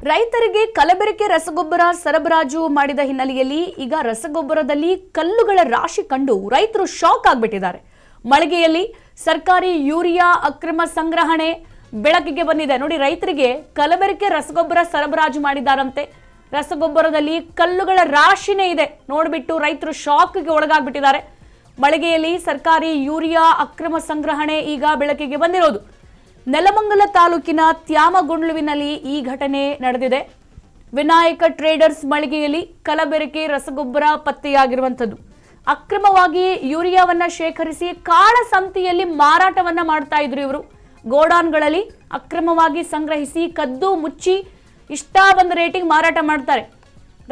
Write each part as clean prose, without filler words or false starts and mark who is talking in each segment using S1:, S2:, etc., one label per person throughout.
S1: ರೈತರಿಗೆ ಕಲಬೆರಕೆ ರಸಗೊಬ್ಬರ ಸರಬರಾಜು ಮಾಡಿದ ಹಿನ್ನೆಲೆಯಲ್ಲಿ ಈಗ ರಸಗೊಬ್ಬರದಲ್ಲಿ ಕಲ್ಲುಗಳ ರಾಶಿ ಕಂಡು ರೈತರು ಶಾಕ್ ಆಗಿಬಿಟ್ಟಿದ್ದಾರೆ. ಮಳಿಗೆಯಲ್ಲಿ ಸರ್ಕಾರಿ ಯೂರಿಯಾ ಅಕ್ರಮ ಸಂಗ್ರಹಣೆ ಬೆಳಕಿಗೆ ಬಂದಿದೆ. ನೋಡಿ, ರೈತರಿಗೆ ಕಲಬೆರಕೆ ರಸಗೊಬ್ಬರ ಸರಬರಾಜು ಮಾಡಿದಾರಂತೆ. ರಸಗೊಬ್ಬರದಲ್ಲಿ ಕಲ್ಲುಗಳ ರಾಶಿನೇ ಇದೆ. ನೋಡ್ಬಿಟ್ಟು ರೈತರು ಶಾಕ್ಗೆ ಒಳಗಾಗ್ಬಿಟ್ಟಿದ್ದಾರೆ. ಮಳಿಗೆಯಲ್ಲಿ ಸರ್ಕಾರಿ ಯೂರಿಯಾ ಅಕ್ರಮ ಸಂಗ್ರಹಣೆ ಈಗ ಬೆಳಕಿಗೆ ಬಂದಿರೋದು. ನೆಲಮಂಗಲ ತಾಲೂಕಿನ ತ್ಯಾಮಗೊಂಡ್ಲುವಿನಲ್ಲಿ ಈ ಘಟನೆ ನಡೆದಿದೆ. ವಿನಾಯಕ ಟ್ರೇಡರ್ಸ್ ಮಳಿಗೆಯಲ್ಲಿ ಕಲಬೆರಕೆ ರಸಗೊಬ್ಬರ ಪತ್ತೆಯಾಗಿರುವಂಥದ್ದು. ಅಕ್ರಮವಾಗಿ ಯೂರಿಯಾವನ್ನ ಶೇಖರಿಸಿ ಕಾಳಸಂತೆಯಲ್ಲಿ ಮಾರಾಟವನ್ನ ಮಾಡ್ತಾ ಇದ್ರು ಇವರು. ಗೋಡಾನ್ಗಳಲ್ಲಿ ಅಕ್ರಮವಾಗಿ ಸಂಗ್ರಹಿಸಿ ಕದ್ದು ಮುಚ್ಚಿ ಇಷ್ಟ ಬಂದ ರೇಟಿಗೆ ಮಾರಾಟ ಮಾಡ್ತಾರೆ.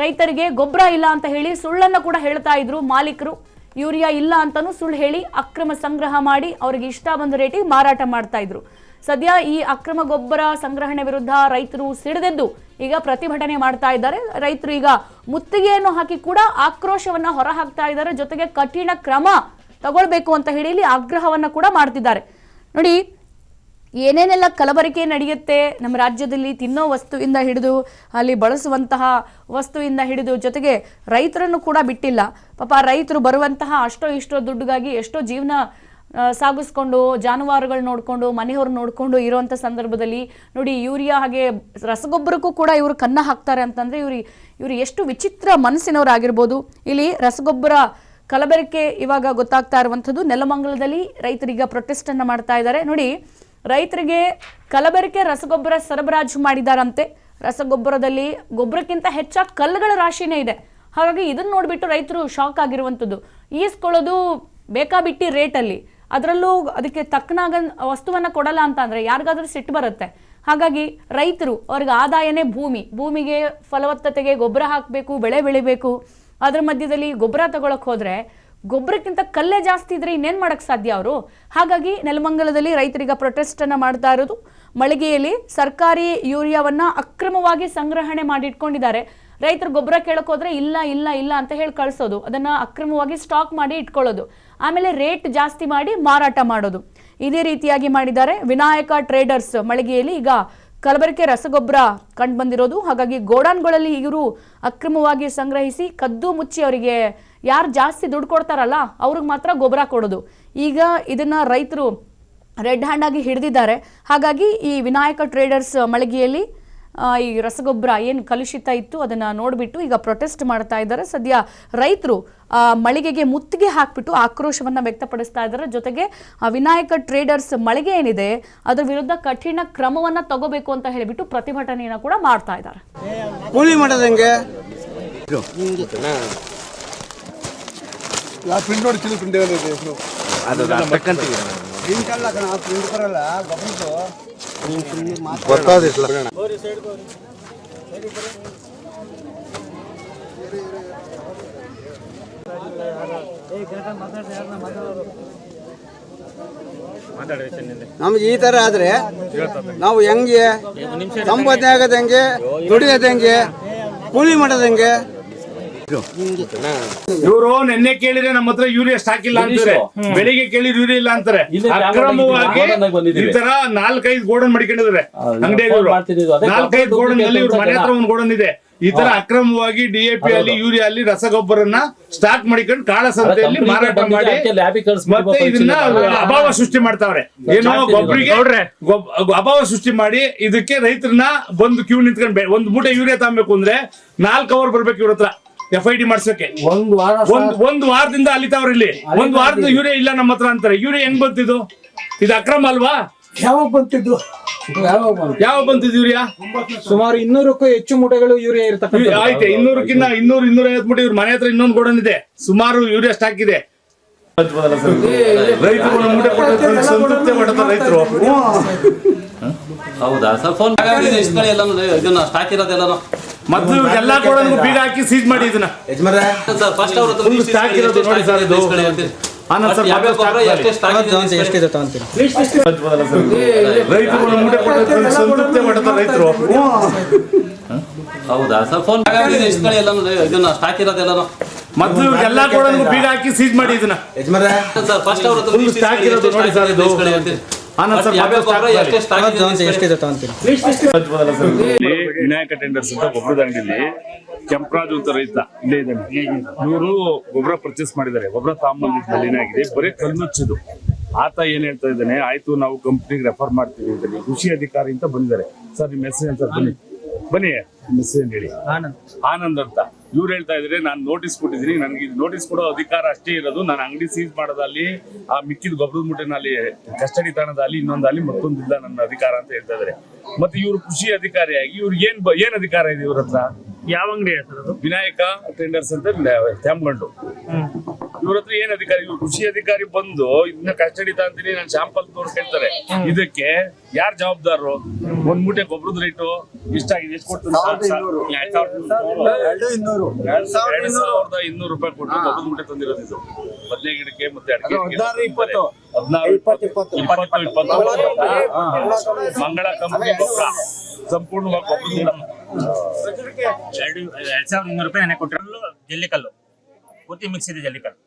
S1: ರೈತರಿಗೆ ಗೊಬ್ಬರ ಇಲ್ಲ ಅಂತ ಹೇಳಿ ಸುಳ್ಳನ್ನು ಕೂಡ ಹೇಳ್ತಾ ಇದ್ರು ಮಾಲೀಕರು. ಯೂರಿಯಾ ಇಲ್ಲ ಅಂತಾನೂ ಸುಳ್ಳು ಹೇಳಿ ಅಕ್ರಮ ಸಂಗ್ರಹ ಮಾಡಿ ಅವರಿಗೆ ಇಷ್ಟ ಬಂದ ರೇಟಿಗೆ ಮಾರಾಟ ಮಾಡ್ತಾ ಇದ್ರು. ಸದ್ಯ ಈ ಅಕ್ರಮ ಗೊಬ್ಬರ ಸಂಗ್ರಹಣೆ ವಿರುದ್ಧ ರೈತರು ಸಿಡಿದೆದ್ದು ಈಗ ಪ್ರತಿಭಟನೆ ಮಾಡ್ತಾ ಇದ್ದಾರೆ. ರೈತರು ಈಗ ಮುತ್ತಿಗೆಯನ್ನು ಹಾಕಿ ಕೂಡ ಆಕ್ರೋಶವನ್ನ ಹೊರ ಹಾಕ್ತಾ ಇದ್ದಾರೆ. ಜೊತೆಗೆ ಕಠಿಣ ಕ್ರಮ ತಗೊಳ್ಬೇಕು ಅಂತ ಹೇಳಿ ಇಲ್ಲಿ ಆಗ್ರಹವನ್ನ ಕೂಡ ಮಾಡ್ತಿದ್ದಾರೆ. ನೋಡಿ, ಏನೇನೆಲ್ಲ ಕಲಬೆರಕೆ ನಡೆಯುತ್ತೆ ನಮ್ಮ ರಾಜ್ಯದಲ್ಲಿ, ತಿನ್ನೋ ವಸ್ತುವಿಂದ ಹಿಡಿದು ಅಲ್ಲಿ ಬಳಸುವಂತಹ ವಸ್ತುವಿಂದ ಹಿಡಿದು, ಜೊತೆಗೆ ರೈತರನ್ನು ಕೂಡ ಬಿಟ್ಟಿಲ್ಲ. ಪಾಪ ರೈತರು ಬರುವಂತಹ ಅಷ್ಟೋ ಇಷ್ಟೋ ದುಡ್ಡುಗಾಗಿ ಎಷ್ಟೋ ಜೀವನ ಸಾಗಿಸ್ಕೊಂಡು ಜಾನುವಾರುಗಳು ನೋಡಿಕೊಂಡು ಮನೆಯವ್ರು ನೋಡಿಕೊಂಡು ಇರುವಂಥ ಸಂದರ್ಭದಲ್ಲಿ ನೋಡಿ, ಯೂರಿಯಾ ಹಾಗೆ ರಸಗೊಬ್ಬರಕ್ಕೂ ಕೂಡ ಇವರು ಕನ್ನ ಹಾಕ್ತಾರೆ ಅಂತಂದರೆ ಇವರು ಎಷ್ಟು ವಿಚಿತ್ರ ಮನಸ್ಸಿನವರಾಗಿರ್ಬೋದು. ಇಲ್ಲಿ ರಸಗೊಬ್ಬರ ಕಲಬೆರಕೆ ಇವಾಗ ಗೊತ್ತಾಗ್ತಾ ಇರುವಂಥದ್ದು. ನೆಲಮಂಗಲದಲ್ಲಿ ರೈತರೀಗ ಪ್ರೊಟೆಸ್ಟನ್ನು ಮಾಡ್ತಾ ಇದ್ದಾರೆ. ನೋಡಿ, ರೈತರಿಗೆ ಕಲಬೆರಕೆ ರಸಗೊಬ್ಬರ ಸರಬರಾಜು ಮಾಡಿದಾರಂತೆ. ರಸಗೊಬ್ಬರದಲ್ಲಿ ಗೊಬ್ಬರಕ್ಕಿಂತ ಹೆಚ್ಚಾಗಿ ಕಲ್ಲುಗಳ ರಾಶಿನೇ ಇದೆ. ಹಾಗಾಗಿ ಇದನ್ನು ನೋಡಿಬಿಟ್ಟು ರೈತರು ಶಾಕ್ ಆಗಿರುವಂಥದ್ದು. ಈಸ್ಕೊಳ್ಳೋದು ಬೇಕಾಬಿಟ್ಟಿ ರೇಟಲ್ಲಿ, ಅದರಲ್ಲೂ ಅದಕ್ಕೆ ತಕ್ಕನಾಗ ವಸ್ತುವನ್ನು ಕೊಡಲ್ಲ ಅಂತ ಅಂದರೆ ಯಾರಿಗಾದ್ರೂ ಸಿಟ್ಟು ಬರುತ್ತೆ. ಹಾಗಾಗಿ ರೈತರು ಅವ್ರಿಗೆ ಆದಾಯನೇ ಭೂಮಿಗೆ ಫಲವತ್ತತೆಗೆ ಗೊಬ್ಬರ ಹಾಕಬೇಕು, ಬೆಳೆ ಬೆಳಿಬೇಕು. ಅದ್ರ ಮಧ್ಯದಲ್ಲಿ ಗೊಬ್ಬರ ತಗೊಳಕ್ ಹೋದ್ರೆ ಗೊಬ್ಬರಕ್ಕಿಂತ ಕಲ್ಲೇ ಜಾಸ್ತಿ ಇದ್ರೆ ಇನ್ನೇನು ಮಾಡೋಕ್ಕೆ ಸಾಧ್ಯ ಅವರು. ಹಾಗಾಗಿ ನೆಲಮಂಗಲದಲ್ಲಿ ರೈತರಿಗೆ ಪ್ರೊಟೆಸ್ಟನ್ನು ಮಾಡ್ತಾ ಇರೋದು. ಮಳಿಗೆಯಲ್ಲಿ ಸರ್ಕಾರಿ ಯೂರಿಯಾವನ್ನ ಅಕ್ರಮವಾಗಿ ಸಂಗ್ರಹಣೆ ಮಾಡಿ ಇಟ್ಕೊಂಡಿದ್ದಾರೆ. ರೈತರು ಗೊಬ್ಬರ ಕೇಳಕ್ ಹೋದ್ರೆ ಇಲ್ಲ ಇಲ್ಲ ಇಲ್ಲ ಅಂತ ಹೇಳಿ ಕಳಿಸೋದು, ಅದನ್ನ ಅಕ್ರಮವಾಗಿ ಸ್ಟಾಕ್ ಮಾಡಿ ಇಟ್ಕೊಳ್ಳೋದು, ಆಮೇಲೆ ರೇಟ್ ಜಾಸ್ತಿ ಮಾಡಿ ಮಾರಾಟ ಮಾಡೋದು. ಇದೇ ರೀತಿಯಾಗಿ ಮಾಡಿದ್ದಾರೆ. ವಿನಾಯಕ ಟ್ರೇಡರ್ಸ್ ಮಳಿಗೆಯಲ್ಲಿ ಈಗ ಕಲಬೆರಕೆ ರಸಗೊಬ್ಬರ ಕಂಡು ಬಂದಿರೋದು. ಹಾಗಾಗಿ ಗೋಡಾನ್ಗಳಲ್ಲಿ ಇವರು ಅಕ್ರಮವಾಗಿ ಸಂಗ್ರಹಿಸಿ ಕದ್ದು ಮುಚ್ಚಿ ಅವರಿಗೆ ಯಾರು ಜಾಸ್ತಿ ದುಡ್ಡು ಕೊಡ್ತಾರಲ್ಲ ಅವ್ರಿಗೆ ಮಾತ್ರ ಗೊಬ್ಬರ ಕೊಡೋದು. ಈಗ ಇದನ್ನ ರೈತರು ರೆಡ್ ಹ್ಯಾಂಡ್ ಆಗಿ ಹಿಡಿದಿದ್ದಾರೆ. ಹಾಗಾಗಿ ಈ ವಿನಾಯಕ ಟ್ರೇಡರ್ಸ್ ಮಳಿಗೆಯಲ್ಲಿ ಈ ರಸಗೊಬ್ಬರ ಏನು ಕಲುಷಿತ ಇತ್ತು ಅದನ್ನು ನೋಡಿಬಿಟ್ಟು ಈಗ ಪ್ರೊಟೆಸ್ಟ್ ಮಾಡ್ತಾ ಇದ್ದಾರೆ. ಸದ್ಯ ರೈತರು ಮಳಿಗೆಗೆ ಮುತ್ತಿಗೆ ಹಾಕ್ಬಿಟ್ಟು ಆಕ್ರೋಶವನ್ನು ವ್ಯಕ್ತಪಡಿಸ್ತಾ ಇದ್ದಾರೆ. ಜೊತೆಗೆ ವಿನಾಯಕ ಟ್ರೇಡರ್ಸ್ ಮಳಿಗೆ ಏನಿದೆ ಅದರ ವಿರುದ್ಧ ಕಠಿಣ ಕ್ರಮವನ್ನು ತಗೋಬೇಕು ಅಂತ ಹೇಳಿಬಿಟ್ಟು ಪ್ರತಿಭಟನೆಯನ್ನು ಕೂಡ ಮಾಡ್ತಾ ಇದ್ದಾರೆ.
S2: ಕೂಲಿ ಮಾಡೋದಂಗೆ ನಮ್ಗೆ ಈ ತರ ಆದ್ರೆ ನಾವು ಹೆಂಗೆ ಸಂಪಾದನೆ ಆಗೋದು ಹೆಂಗೆ, ದುಡಿಯೋದು ಹೆಂಗೆ, ಕೂಲಿ ಮಾಡೋದು ಹೆಂಗೆ?
S3: ಇವರು ನಿನ್ನೆ ಕೇಳಿದ್ರೆ ನಮ್ಮ ಹತ್ರ ಯೂರಿಯಾ ಸ್ಟಾಕ್ ಇಲ್ಲ ಅಂತಾರೆ, ಬೆಳಿಗ್ಗೆ ಕೇಳಿದ್ರೆ ಯೂರಿಯಾ ಇಲ್ಲ ಅಂತಾರೆ. ಅಕ್ರಮವಾಗಿ ಈ ತರ 4-5 ಗೋಡನ್ ಮಡಿಕೊಂಡಿದ್ದಾರೆ ಅಂಗಡಿಯವರು. 4-5 ಗೋಡನ್ ನಲ್ಲಿ ಇವ್ರ ಮನೆ ಹತ್ರ ಒಂದು ಗೋಡನ್ ಇದೆ. ಈ ತರ ಅಕ್ರಮವಾಗಿ DAP ಅಲ್ಲಿ ಯೂರಿಯಾ ಅಲ್ಲಿ ರಸಗೊಬ್ಬರನ್ನ ಸ್ಟಾಕ್ ಮಾಡಿಕೊಂಡು ಕಾಳಸಂತೆಯಲ್ಲಿ ಮಾರಾಟ ಮಾಡಿ ಮತ್ತೆ ಇದನ್ನ ಅಭಾವ ಸೃಷ್ಟಿ ಮಾಡ್ತಾವ್ರೆ. ಏನೋ ಗೊಬ್ಬರಿಗೆ ಅಭಾವ ಸೃಷ್ಟಿ ಮಾಡಿ ಇದಕ್ಕೆ ರೈತರನ್ನ ಬಂದು ಕ್ಯೂ ನಿಂತ್ಕೊಂಡು ಒಂದು ಮೂಟೆ ಯೂರಿಯಾ ತಗೊಬೇಕು ಅಂದ್ರೆ 4 ಅವರ್ ಬರ್ಬೇಕು ಇವ್ರ ಹತ್ರ FID ಮಾಡ್ಸಕ್ಕೆ. ಒಂದು ವಾರದಿಂದ ಅಲಿತಾವ್ರ ಇಲ್ಲಿ. ಒಂದು ವಾರದ ಯೂರಿಯಾ ಇಲ್ಲ ನಮ್ಮ ಹತ್ರ ಅಂತಾರೆ. ಯೂರಿಯಾ ಹೆಂಗ್ ಬಂತಿದ್ದು? ಇದು ಅಕ್ರಮ ಅಲ್ವಾ?
S4: ಯಾವಾಗ ಬಂತಿದ್ದು
S3: ಯೂರಿಯಾ?
S4: ಸುಮಾರು 200ಕ್ಕೂ ಹೆಚ್ಚು ಮೂಟೆಗಳು ಯೂರಿಯಾ ಇರ್ತಕ್ಕಂಥ.
S3: ಆಯ್ತು, 200ಕ್ಕಿಂತ 200-250 ಮೂಟೆ ಇವ್ರ ಮನೆ ಹತ್ರ ಇನ್ನೊಂದು ಗೋಡನ್ ಇದೆ. ಸುಮಾರು ಯೂರಿಯಾ ಸ್ಟಾಕ್ ಇದೆ. ರೈತರು ಮೂಟೆ ಕೊಟ್ಟು ಸಂತೃಪ್ತಿ ಮಾಡ್ತಾರೆ ರೈತರು.
S5: ಹೌದಾ ಸರ್? ಫೋನ್ ಇದನ್ನ ಸ್ಟಾಕ್ ಇರೋದೆಲ್ಲ
S3: ಮೊದಲು ಎಲ್ಲಾ ಗೋಡನ್ಗೂ ಬೀಗ ಹಾಕಿ ಸೀಜ್ ಮಾಡಿ ಇದನ್ನ
S5: ಸರ್. ಫಸ್ಟ್ ಅವ್ರ
S3: ಸ್ಟಾಕ್ ಇರೋದು ನೋಡಿ ಸರ್. ಇದು
S4: ಎಷ್ಟಿದೆ ತಗೊಂತೀರಿ?
S3: ರೈತರು ಮೂಟೆ ಕೊಟ್ಟು ಸಂತೃಪ್ತಿ ಮಾಡ್ತಾರೆ ರೈತರು.
S5: ಹೌದಾ ಸರ್? ಫೋನ್ ಇದನ್ನ ಸ್ಟಾಕ್ ಇರೋದೆಲ್ಲ
S3: ಮೊದಲು ಎಲ್ಲಾ ಗೋಡನ್ಗೂ ಬೀಗ ಹಾಕಿ ಸೀಜ್ ಮಾಡಿ ಇದನ್ನ
S5: ಸರ್. ಫಸ್ಟ್ ಅವ್ರ
S3: ಸ್ಟಾಕ್ ಇರೋದು ನೋಡಿ ಸರ್. ಇದು ಆನಂದ್ ಸರ್
S5: ಯಾವ್ಯಾವ ಗೊಬ್ಬರ ಎಷ್ಟೇ ಸ್ಟಾಕ್ ಇದೆ
S4: ಎಷ್ಟಿದೆ ತಗೊಂತೀನಿ
S3: ವಿನಾಯಕ ಟೆಂಡರ್ಸ್ ಅಂತ ಗೊಬ್ಬರದ ಅಂಗಡಿಲಿ ಕೆಂಪರಾಜು ಅಂತ ರೈತ ಇಲ್ಲೇ ಇದ್ದಾನೆ. ಇವರು ಗೊಬ್ಬರ ಪರ್ಚೇಸ್ ಮಾಡಿದ್ದಾರೆ. ಗೊಬ್ಬರ ತಾಂಬಂದಿದ್ದಲ್ಲಿ ಏನಾಗಿದೆ, ಬರೀ ಕಲ್ಲುಚ್ಚಿದು. ಆತ ಏನ್ ಹೇಳ್ತಾ ಇದ್ದಾನೆ, ಆಯ್ತು ನಾವು ಕಂಪ್ನಿಗೆ ರೆಫರ್ ಮಾಡ್ತೀವಿ ಅಂತ ಕೃಷಿ ಅಧಿಕಾರಿ ಅಂತ ಬಂದಿದ್ದಾರೆ. ಸರ್ ನಿಮ್ಮ ಹೆಸರು ಅಂತ ಬನ್ನಿ ನಿಮ್ಮ ಹೆಸರು ಹೇಳಿ. ಆನಂದ್ ಅಂತ. ಇವ್ರು ಹೇಳ್ತಾ ಇದ್ರೆ ನಾನು ನೋಟಿಸ್ ಕೊಟ್ಟಿದ್ದೀನಿ, ನನಗೆ ಇದು ನೋಟಿಸ್ ಕೊಡೋ ಅಧಿಕಾರ ಅಷ್ಟೇ ಇರೋದು. ನಾನು ಅಂಗಡಿ ಸೀಸ್ ಮಾಡೋದಲ್ಲಿ, ಆ ಮಿಕ್ಕಿದ ಗೊಬ್ಬರದ ಮುಟ್ಟೆನಲ್ಲಿ ಕಸ್ಟಡಿ ತಾಣದಲ್ಲಿ, ಇನ್ನೊಂದಲ್ಲಿ ಮತ್ತೊಂದಿಲ್ಲ ನನ್ನ ಅಧಿಕಾರ ಅಂತ ಹೇಳ್ತಾ ಇದಾರೆ. ಮತ್ತೆ ಇವರು ಕೃಷಿ ಅಧಿಕಾರಿಯಾಗಿ ಇವ್ರಿಗೆ ಏನ್ ಅಧಿಕಾರ ಇದೆ ಇವ್ರ ಹತ್ರ?
S6: ಯಾವ ಅಂಗಡಿ ಹೇಳ್ತಾರೆ?
S3: ವಿನಾಯಕ ಟೆಂಡರ್ಸ್ ಅಂತ ತ್ಯಾಮ್ಗಂಡು. ಇವ್ರ ಹತ್ರ ಏನ್ ಅಧಿಕಾರಿ? ಇವ್ರು ಕೃಷಿ ಅಧಿಕಾರಿ ಬಂದು ಇದನ್ನ ಕಸ್ಟಡಿ ತಾಂತೀನಿ, ನಾನು ಶಾಂಪಲ್ ತೋರ್ಸ್ ಹೇಳ್ತಾರೆ. ಇದಕ್ಕೆ ಯಾರು ಜವಾಬ್ದಾರರು? ಒಂದ್ ಮೂಟೆ ಗೊಬ್ಬರದ ರೇಟು ಇಷ್ಟಾಗಿದೆ, ಎಷ್ಟು ಕೊಡ್ತಾರೆ? 2,200 ರೂಪಾಯಿ ಕೊಟ್ಟು ಗೊಬ್ಬರದ ಮೂಟೆ ತಂದಿರೋದು ಇದು. ಬದನೆ ಗಿಡಕ್ಕೆ ಮತ್ತೆ ಅಡಿಕೆ 16, 20, ಮಂಗಳ ಕಂಪನಿ ಗೊಬ್ಬರ ಸಂಪೂರ್ಣವಾಗಿ ಗೊಬ್ಬರದ
S6: 2,200 ರೂಪಾಯಿ ನನಗೆ ಕೊಟ್ಟಿರಲು ಜಲ್ಲಿಕಲ್ಲು ಪೂರ್ತಿ ಮಿಕ್ಸ್ ಇದೆ ಜಲ್ಲಿಕಲ್ಲು.